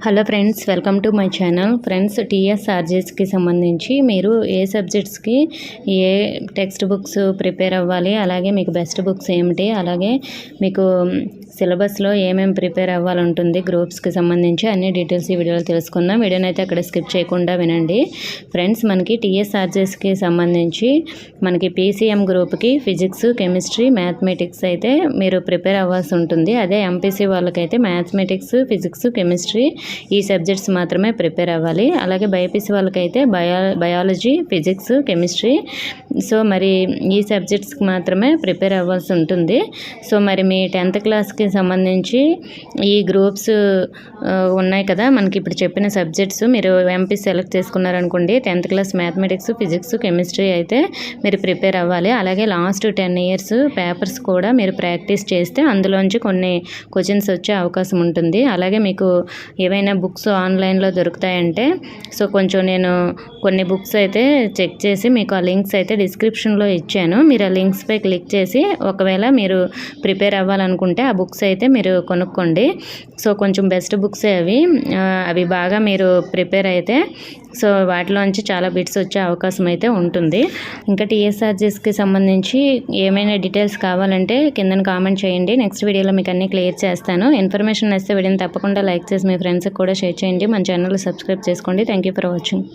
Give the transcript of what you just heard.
Hello friends, welcome to my channel. Friends, టీఎస్ఆర్జీఎస్కి సంబంధించి మీరు ఏ సబ్జెక్ట్స్కి ఏ టెక్స్ట్ బుక్స్ ప్రిపేర్ అవ్వాలి, అలాగే మీకు బెస్ట్ బుక్స్ ఏమిటి, అలాగే మీకు సిలబస్లో ఏమేమి ప్రిపేర్ అవ్వాలంటుంది గ్రూప్స్కి సంబంధించి అన్ని డీటెయిల్స్ ఈ వీడియోలో తెలుసుకుందాం. వీడియోని అయితే అక్కడ స్కిప్ చేయకుండా వినండి. ఫ్రెండ్స్, మనకి టీఎస్ఆర్జీఎస్కి సంబంధించి మనకి పీసీఎం గ్రూప్కి ఫిజిక్స్, కెమిస్ట్రీ, మ్యాథమెటిక్స్ అయితే మీరు ప్రిపేర్ అవ్వాల్సి ఉంటుంది. అదే ఎంపీసీ వాళ్ళకైతే మ్యాథమెటిక్స్, ఫిజిక్స్, కెమిస్ట్రీ ఈ సబ్జెక్ట్స్ మాత్రమే ప్రిపేర్ అవ్వాలి. అలాగే బైపీసీ వాళ్ళకైతే బయాలజీ, ఫిజిక్స్, కెమిస్ట్రీ, సో మరి ఈ సబ్జెక్ట్స్కి మాత్రమే ప్రిపేర్ అవ్వాల్సి ఉంటుంది. సో మరి మీ 10th క్లాస్కి సంబంధించి ఈ గ్రూప్స్ ఉన్నాయి కదా, మనకి ఇప్పుడు చెప్పిన సబ్జెక్ట్స్ మీరు ఎంపీ సెలెక్ట్ చేసుకున్నారనుకోండి, 10th class mathematics, physics, chemistry అయితే మీరు ప్రిపేర్ అవ్వాలి. అలాగే లాస్ట్ 10 years పేపర్స్ కూడా మీరు ప్రాక్టీస్ చేస్తే అందులోంచి కొన్ని క్వశ్చన్స్ వచ్చే అవకాశం ఉంటుంది. అలాగే మీకు ఏవైనా బుక్స్ ఆన్లైన్లో దొరుకుతాయంటే సో కొంచెం నేను కొన్ని బుక్స్ అయితే చెక్ చేసి మీకు ఆ లింక్స్ అయితే డిస్క్రిప్షన్లో ఇచ్చాను. మీరు ఆ లింక్స్పై క్లిక్ చేసి ఒకవేళ మీరు ప్రిపేర్ అవ్వాలనుకుంటే ఆ బుక్స్ అయితే మీరు కొనుక్కోండి. సో కొంచెం బెస్ట్ బుక్సే అవి బాగా మీరు ప్రిపేర్ అయితే సో వాటిలోంచి చాలా బిట్స్ వచ్చే అవకాశం అయితే ఉంటుంది. ఇంకా టీఎస్ఆర్జీఎస్కి సంబంధించి ఏమైనా డీటెయిల్స్ కావాలంటే కింద కామెంట్ చేయండి. నెక్స్ట్ వీడియోలో మీకు అన్నీ క్లియర్ చేస్తాను. ఇన్ఫర్మేషన్ నచ్చితే వీడియోని తప్పకుండా లైక్ చేసి మీ ఫ్రెండ్స్కి కూడా షేర్ చేయండి. మన ఛానల్ సబ్స్క్రైబ్ చేసుకోండి. Thank you for watching.